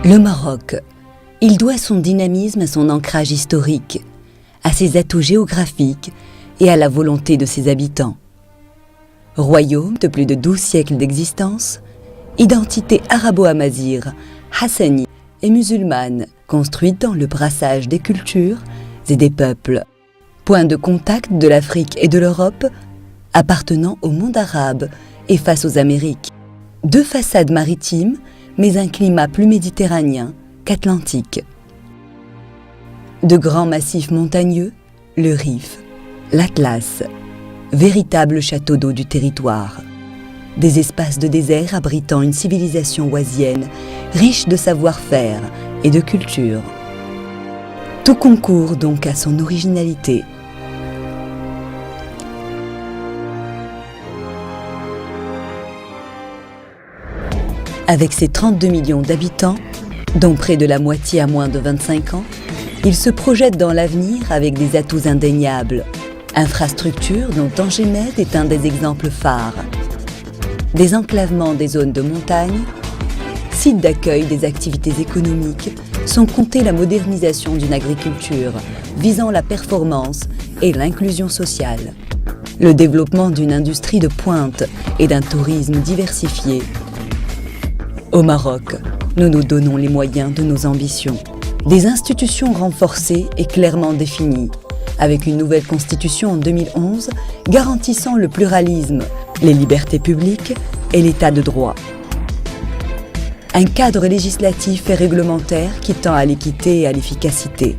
Le Maroc, il doit son dynamisme à son ancrage historique, à ses atouts géographiques et à la volonté de ses habitants. Royaume de plus de 12 siècles d'existence, identité arabo-amazigh, hassani et musulmane, construite dans le brassage des cultures et des peuples. Point de contact de l'Afrique et de l'Europe, appartenant au monde arabe et face aux Amériques. Deux façades maritimes, mais un climat plus méditerranéen qu'atlantique. De grands massifs montagneux, le Rif, l'Atlas, véritable château d'eau du territoire. Des espaces de désert abritant une civilisation oisienne, riche de savoir-faire et de culture. Tout concourt donc à son originalité. Avec ses 32 millions d'habitants, dont près de la moitié a moins de 25 ans, il se projette dans l'avenir avec des atouts indéniables. Infrastructures dont Tangemed est un des exemples phares. Désenclavement des zones de montagne, sites d'accueil des activités économiques, sans compter la modernisation d'une agriculture visant la performance et l'inclusion sociale. Le développement d'une industrie de pointe et d'un tourisme diversifié. Au Maroc, nous nous donnons les moyens de nos ambitions. Des institutions renforcées et clairement définies, avec une nouvelle constitution en 2011 garantissant le pluralisme, les libertés publiques et l'état de droit. Un cadre législatif et réglementaire qui tend à l'équité et à l'efficacité.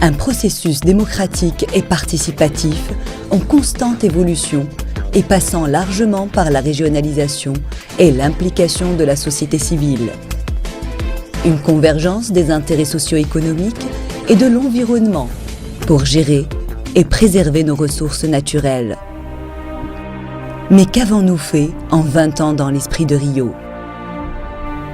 Un processus démocratique et participatif en constante évolution et passant largement par la régionalisation et l'implication de la société civile. Une convergence des intérêts socio-économiques et de l'environnement pour gérer et préserver nos ressources naturelles. Mais qu'avons-nous fait en 20 ans dans l'esprit de Rio?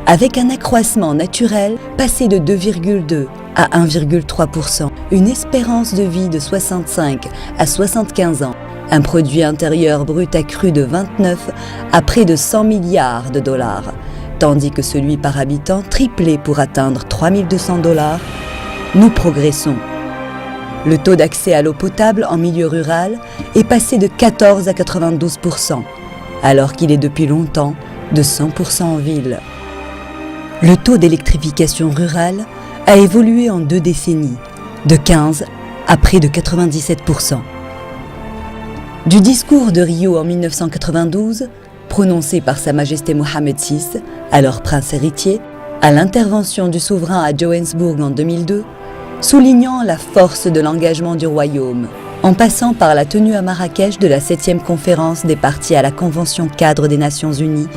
Avec un accroissement naturel passé de 2,2 à 1,3%, une espérance de vie de 65 à 75 ans, un produit intérieur brut accru de 29 à près de 100 milliards de dollars, tandis que celui par habitant triplé pour atteindre 3 200 $, nous progressons. Le taux d'accès à l'eau potable en milieu rural est passé de 14 à 92%, alors qu'il est depuis longtemps de 100% en ville. Le taux d'électrification rurale a évolué en 2 décennies, de 15 à près de 97%. Du discours de Rio en 1992, prononcé par Sa Majesté Mohammed VI, alors prince héritier, à l'intervention du souverain à Johannesburg en 2002, soulignant la force de l'engagement du royaume, en passant par la tenue à Marrakech de la 7e conférence des parties à la Convention cadre des Nations Unies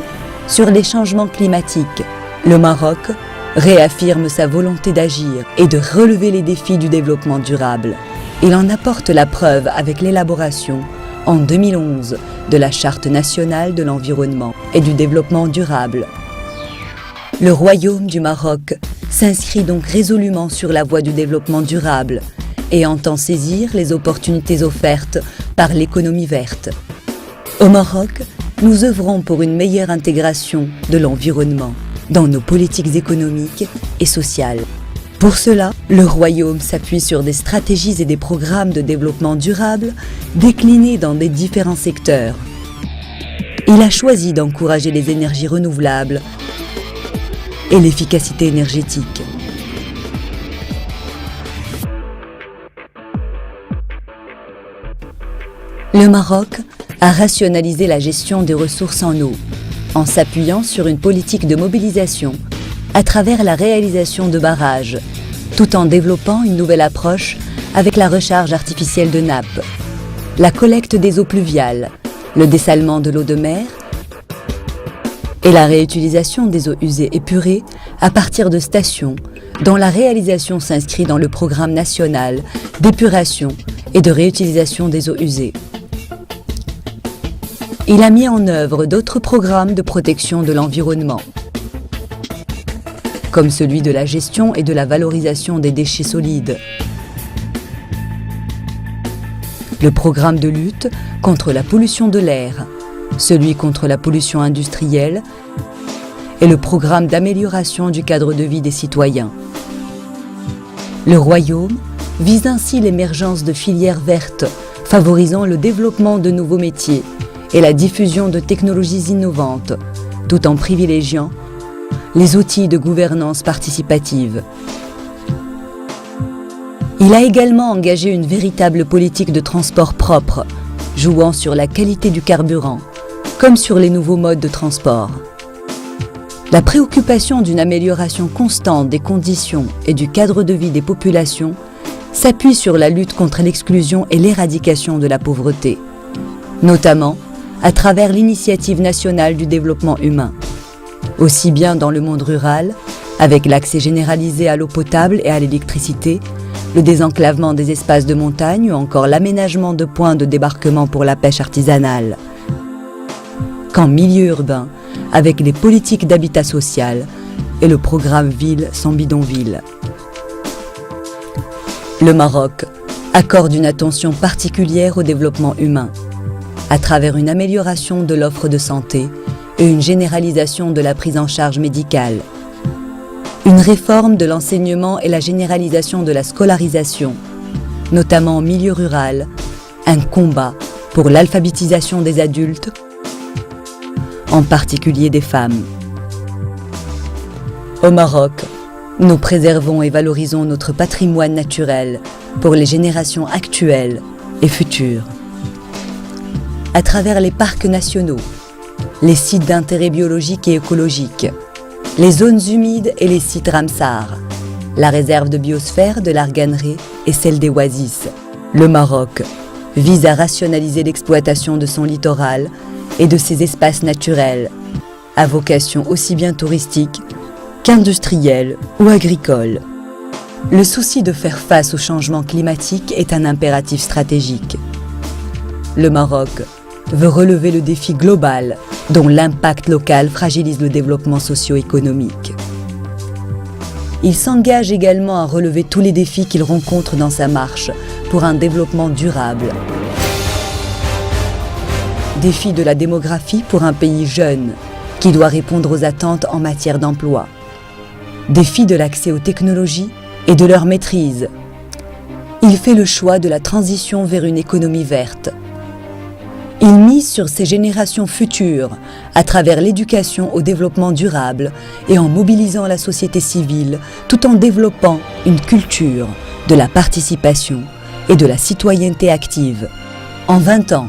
sur les changements climatiques, le Maroc réaffirme sa volonté d'agir et de relever les défis du développement durable. Il en apporte la preuve avec l'élaboration, en 2011, de la Charte nationale de l'environnement et du développement durable. Le Royaume du Maroc s'inscrit donc résolument sur la voie du développement durable et entend saisir les opportunités offertes par l'économie verte. Au Maroc, nous œuvrons pour une meilleure intégration de l'environnement dans nos politiques économiques et sociales. Pour cela, le Royaume s'appuie sur des stratégies et des programmes de développement durable déclinés dans des différents secteurs. Il a choisi d'encourager les énergies renouvelables et l'efficacité énergétique. Le Maroc a rationalisé la gestion des ressources en eau, en s'appuyant sur une politique de mobilisation à travers la réalisation de barrages, tout en développant une nouvelle approche avec la recharge artificielle de nappes, la collecte des eaux pluviales, le dessalement de l'eau de mer et la réutilisation des eaux usées épurées à partir de stations dont la réalisation s'inscrit dans le programme national d'épuration et de réutilisation des eaux usées. Il a mis en œuvre d'autres programmes de protection de l'environnement, comme celui de la gestion et de la valorisation des déchets solides, le programme de lutte contre la pollution de l'air, celui contre la pollution industrielle et le programme d'amélioration du cadre de vie des citoyens. Le Royaume vise ainsi l'émergence de filières vertes, favorisant le développement de nouveaux métiers et la diffusion de technologies innovantes, tout en privilégiant les outils de gouvernance participative. Il a également engagé une véritable politique de transport propre, jouant sur la qualité du carburant, comme sur les nouveaux modes de transport. La préoccupation d'une amélioration constante des conditions et du cadre de vie des populations s'appuie sur la lutte contre l'exclusion et l'éradication de la pauvreté, notamment à travers l'Initiative nationale du développement humain, aussi bien dans le monde rural, avec l'accès généralisé à l'eau potable et à l'électricité, le désenclavement des espaces de montagne ou encore l'aménagement de points de débarquement pour la pêche artisanale, qu'en milieu urbain, avec les politiques d'habitat social et le programme Ville sans bidonville. Le Maroc accorde une attention particulière au développement humain, à travers une amélioration de l'offre de santé et une généralisation de la prise en charge médicale, une réforme de l'enseignement et la généralisation de la scolarisation, notamment en milieu rural, un combat pour l'alphabétisation des adultes, en particulier des femmes. Au Maroc, nous préservons et valorisons notre patrimoine naturel pour les générations actuelles et futures. À travers les parcs nationaux, les sites d'intérêt biologique et écologique, les zones humides et les sites Ramsar, la réserve de biosphère de l'Arganré et celle des Oasis, le Maroc vise à rationaliser l'exploitation de son littoral et de ses espaces naturels, à vocation aussi bien touristique qu'industrielle ou agricole. Le souci de faire face au changement climatique est un impératif stratégique. Le Maroc veut relever le défi global dont l'impact local fragilise le développement socio-économique. Il s'engage également à relever tous les défis qu'il rencontre dans sa marche pour un développement durable. Défi de la démographie pour un pays jeune qui doit répondre aux attentes en matière d'emploi. Défi de l'accès aux technologies et de leur maîtrise. Il fait le choix de la transition vers une économie verte. Il mise sur ses générations futures à travers l'éducation au développement durable et en mobilisant la société civile tout en développant une culture de la participation et de la citoyenneté active. En 20 ans,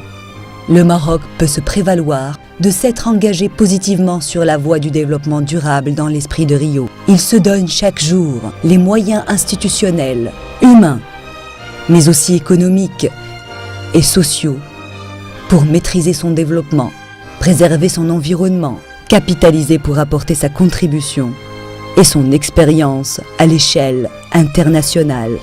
le Maroc peut se prévaloir de s'être engagé positivement sur la voie du développement durable dans l'esprit de Rio. Il se donne chaque jour les moyens institutionnels, humains, mais aussi économiques et sociaux pour maîtriser son développement, préserver son environnement, capitaliser pour apporter sa contribution et son expérience à l'échelle internationale.